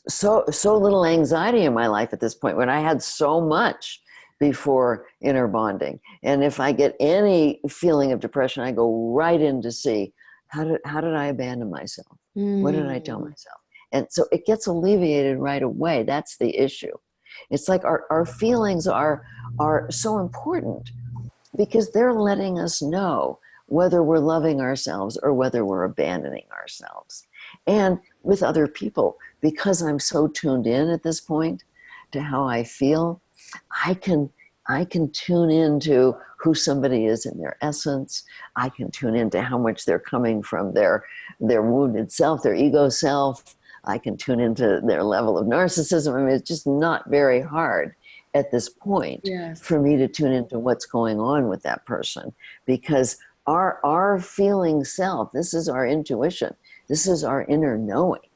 so little anxiety in my life at this point, when I had so much before inner bonding. And if I get any feeling of depression, I go right in to see, how did I abandon myself? What did I tell myself? And so it gets alleviated right away. That's the issue. It's like our feelings are so important, because they're letting us know whether we're loving ourselves or whether we're abandoning ourselves. And with other people, because I'm so tuned in at this point to how I feel, I can tune into who somebody is in their essence. I can tune into how much they're coming from their wounded self, their ego self. I can tune into their level of narcissism. I mean, it's just not very hard at this point Yes. for me to tune into what's going on with that person, because our feeling self, this is our intuition, this is our inner knowing.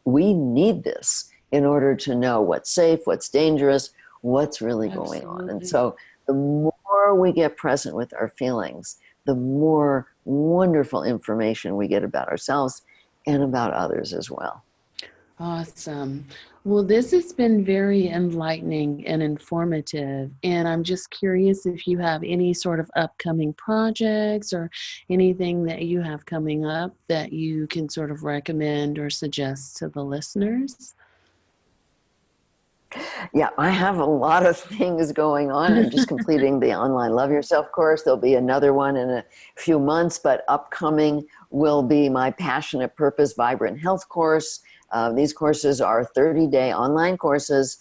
We need this in order to know what's safe, what's dangerous, what's really going on. And so the more we get present with our feelings, the more wonderful information we get about ourselves and about others as well. Awesome. Well, this has been very enlightening and informative. And I'm just curious if you have any sort of upcoming projects or anything that you have coming up that you can sort of recommend or suggest to the listeners. Yeah, I have a lot of things going on. I'm just completing the online Love Yourself course. There'll be another one in a few months, but upcoming will be my Passionate Purpose Vibrant Health course. These courses are 30-day online courses.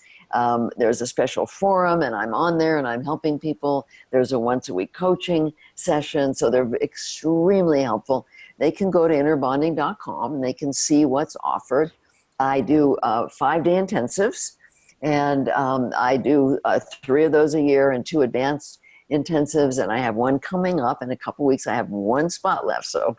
There's a special forum, and I'm on there, and I'm helping people. There's a once-a-week coaching session, so they're extremely helpful. They can go to innerbonding.com, and they can see what's offered. I do 5-day intensives, and I do 3 of those a year and 2 advanced intensives, and I have one coming up in a couple weeks. I have 1 spot left, so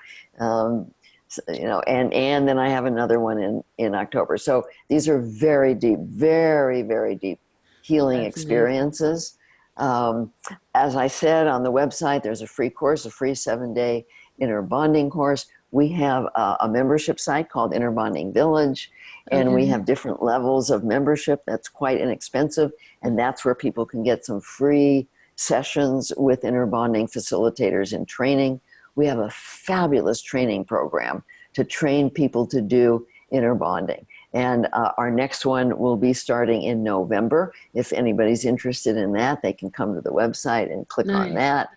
and then I have another one in October. So these are very deep, very, very deep healing That's amazing. experiences. As I said on the website, there's a free course, a free 7-day inner bonding course. We have a membership site called Inner Bonding Village, and we have different levels of membership that's quite inexpensive, and that's where people can get some free sessions with inner bonding facilitators in training. We have a fabulous training program to train people to do inner bonding. And our next one will be starting in November. If anybody's interested in that, they can come to the website and click on that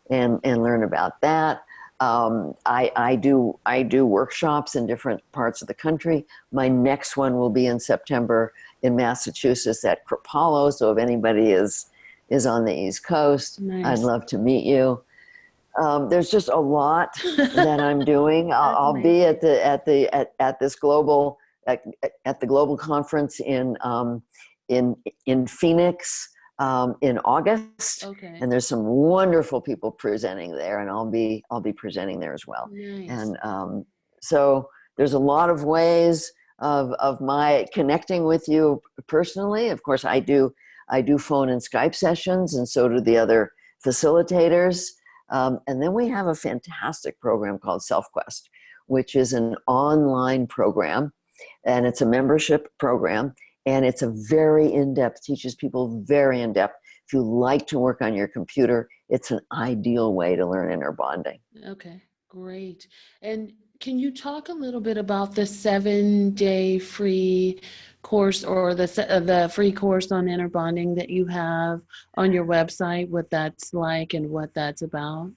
and learn about that. I do workshops in different parts of the country. My next one will be in September in Massachusetts at Crapalo. So if anybody is on the East Coast, I'd love to meet you. There's just a lot that I'm doing. I'll be at this global at the global conference in Phoenix in August, and there's some wonderful people presenting there, and I'll be presenting there as well. And so there's a lot of ways of my connecting with you personally. Of course, I do phone and Skype sessions, and so do the other facilitators. And then we have a fantastic program called SelfQuest, which is an online program, and it's a membership program, and it's a very in-depth, teaches people very in-depth. If you like to work on your computer, it's an ideal way to learn inner bonding. Okay, great. And can you talk a little bit about the 7-day free course, or the free course on inner bonding that you have on your website, what that's like and what that's about?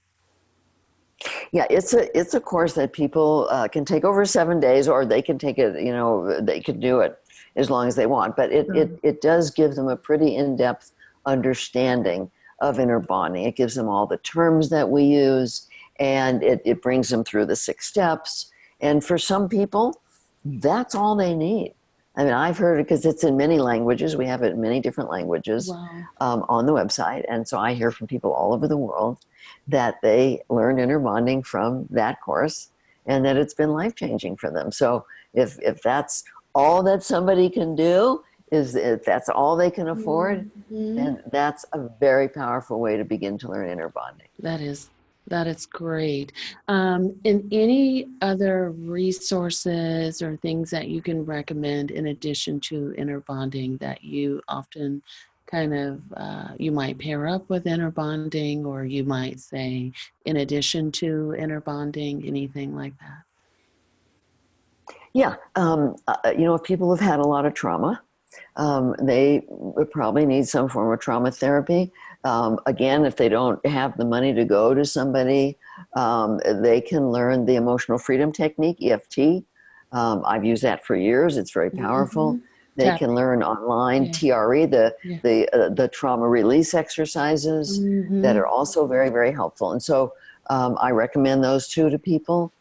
Yeah, it's a course that people can take over 7 days, or they can take it, they can do it as long as they want. But it does give them a pretty in-depth understanding of inner bonding. It gives them all the terms that we use, and it brings them through the 6 steps. And for some people, that's all they need. I mean, I've heard it because it's in many languages. We have it in many different languages on the website. And so I hear from people all over the world that they learn inner bonding from that course, and that it's been life-changing for them. So if that's all that somebody can do, if that's all they can afford, then that's a very powerful way to begin to learn inner bonding. That is great. And any other resources or things that you can recommend in addition to inner bonding that you often kind of, you might pair up with inner bonding, or you might say in addition to inner bonding, anything like that? Yeah, if people have had a lot of trauma, they would probably need some form of trauma therapy. Again, if they don't have the money to go to somebody, they can learn the emotional freedom technique, EFT. I've used that for years. It's very powerful. They can learn online TRE, the trauma release exercises that are also very, very helpful. And so I recommend those two to people.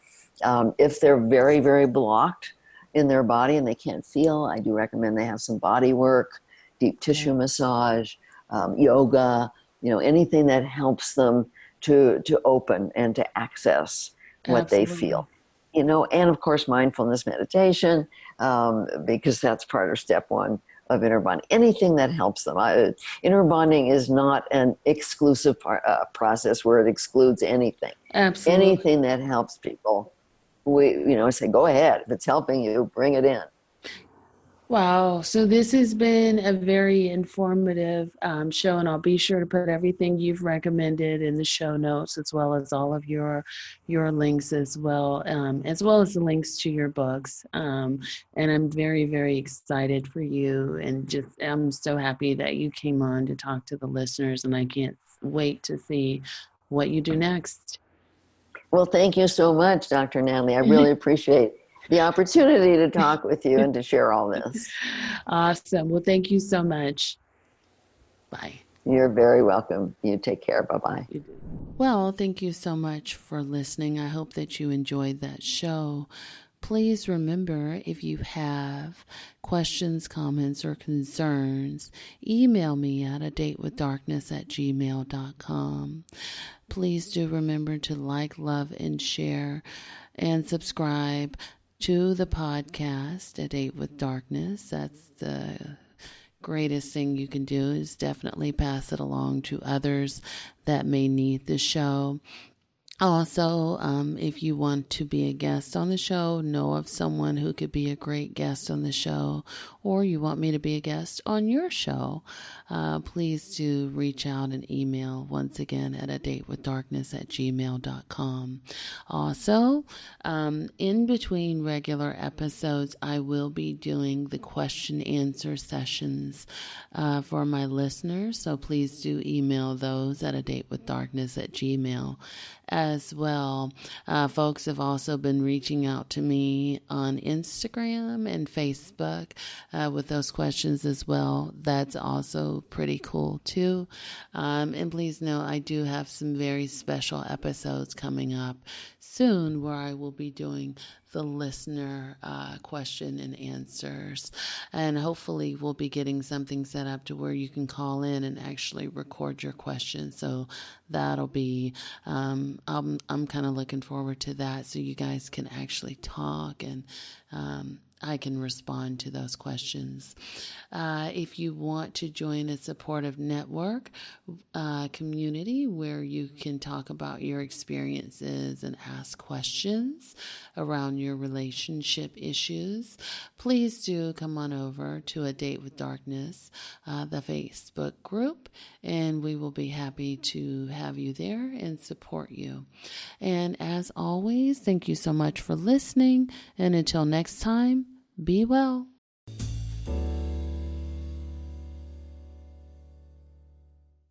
If they're very, very blocked in their body and they can't feel, I do recommend they have some body work, deep tissue massage, yoga, anything that helps them to open and to access what they feel. And of course, mindfulness meditation, because that's part of step 1 of inner bonding. Anything that helps them. Inner bonding is not an exclusive process where it excludes anything. Absolutely. Anything that helps people, we say, go ahead. If it's helping you, bring it in. Wow. So this has been a very informative show, and I'll be sure to put everything you've recommended in the show notes, as well as all of your links as well as the links to your books. And I'm very, very excited for you, and I'm so happy that you came on to talk to the listeners, and I can't wait to see what you do next. Well, thank you so much, Dr. Natalie. I really appreciate the opportunity to talk with you and to share all this. Awesome. Well, thank you so much. Bye. You're very welcome. You take care. Bye-bye. Well, thank you so much for listening. I hope that you enjoyed that show. Please remember, if you have questions, comments, or concerns, email me at adatewithdarkness@gmail.com. Please do remember to like, love, and share, and subscribe to the podcast, A Date with Darkness. That's the greatest thing you can do is definitely pass it along to others that may need the show. Also, if you want to be a guest on the show, know of someone who could be a great guest on the show, or you want me to be a guest on your show, please do reach out and email once again at adatewithdarkness@gmail.com. Also, in between regular episodes, I will be doing the question answer sessions for my listeners. So please do email those at adatewithdarkness@gmail.com. As well, folks have also been reaching out to me on Instagram and Facebook with those questions as well. That's also pretty cool too. And please know I do have some very special episodes coming up soon where I will be doing the listener question and answers, and hopefully we'll be getting something set up to where you can call in and actually record your questions. So that'll be I'm kind of looking forward to that, so you guys can actually talk and I can respond to those questions. If you want to join a supportive network community where you can talk about your experiences and ask questions around your relationship issues, please do come on over to A Date with Darkness, the Facebook group, and we will be happy to have you there and support you. And as always, thank you so much for listening, and until next time, be well.